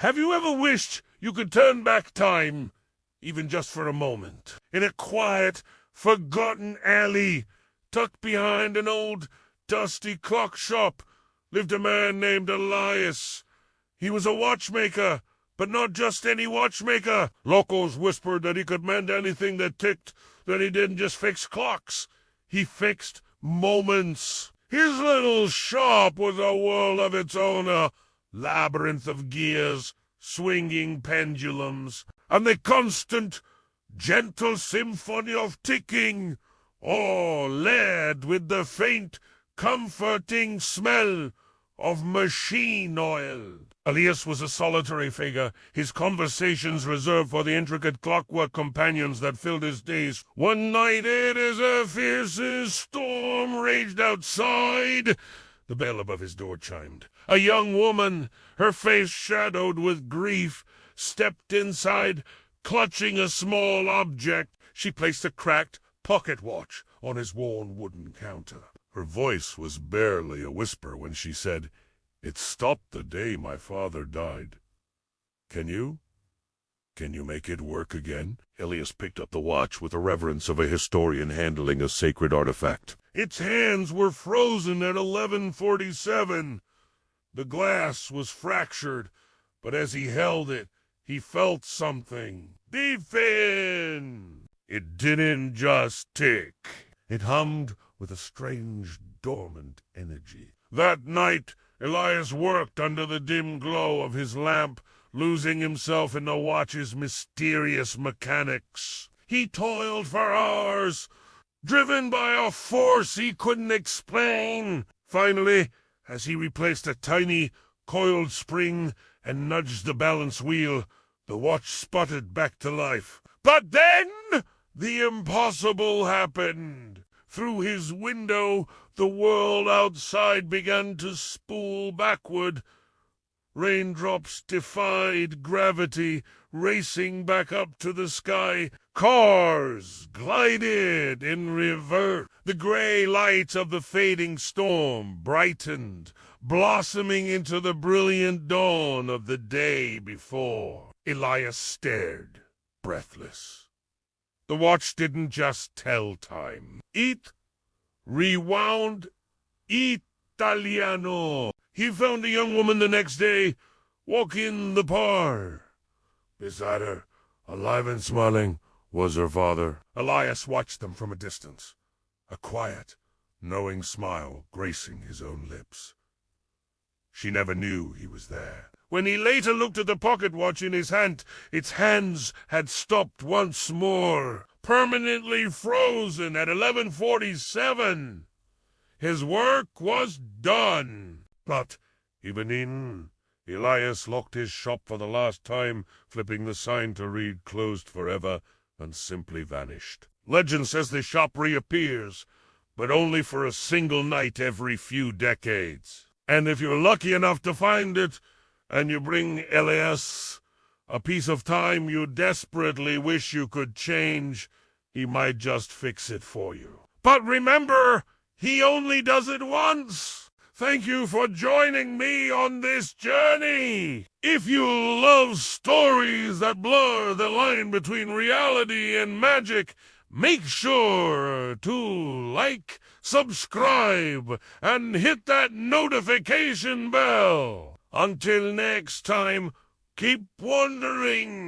Have you ever wished you could turn back time, even just for a moment? In a quiet, forgotten alley, tucked behind an old, dusty clock shop, lived a man named Elias. He was a watchmaker, but not just any watchmaker. Locals whispered that he could mend anything that ticked, that he didn't just fix clocks. He fixed moments. His little shop was a world of its own, a labyrinth of gears, swinging pendulums, and the constant, gentle symphony of ticking, all led with the faint, comforting smell of machine oil. Elias was a solitary figure, his conversations reserved for the intricate clockwork companions that filled his days. One night, as a fiercest storm raged outside, the bell above his door chimed. A young woman, her face shadowed with grief, stepped inside, clutching a small object. She placed a cracked pocket watch on his worn wooden counter. Her voice was barely a whisper when she said, "It stopped the day my father died. Can you make it work again?" Elias picked up the watch with the reverence of a historian handling a sacred artifact. Its hands were frozen at 11:47. The glass was fractured, but as he held it, he felt something. Defin! It didn't just tick. It hummed with a strange, dormant energy. That night, Elias worked under the dim glow of his lamp, losing himself in the watch's mysterious mechanics. He toiled for hours, driven by a force he couldn't explain. Finally, as he replaced a tiny, coiled spring and nudged the balance wheel, the watch sputtered back to life. But then the impossible happened. Through his window, the world outside began to spool backward. Raindrops defied gravity, racing back up to the sky. Cars glided in reverse. The gray lights of the fading storm brightened, blossoming into the brilliant dawn of the day before. Elias stared, breathless. The watch didn't just tell time. It rewound Italiano. He found a young woman the next day, walking the par. Beside her, alive and smiling, was her father. Elias watched them from a distance, a quiet, knowing smile gracing his own lips. She never knew he was there. When he later looked at the pocket watch in his hand, its hands had stopped once more, permanently frozen at 11:47. His work was done. But evening, Elias locked his shop for the last time, flipping the sign to read "Closed forever," and simply vanished. Legend says the shop reappears, but only for a single night every few decades. And if you're lucky enough to find it, and you bring Elias a piece of time you desperately wish you could change, he might just fix it for you. But remember, he only does it once. Thank you for joining me on this journey. If you love stories that blur the line between reality and magic, make sure to like, subscribe, and hit that notification bell. Until next time, keep wondering.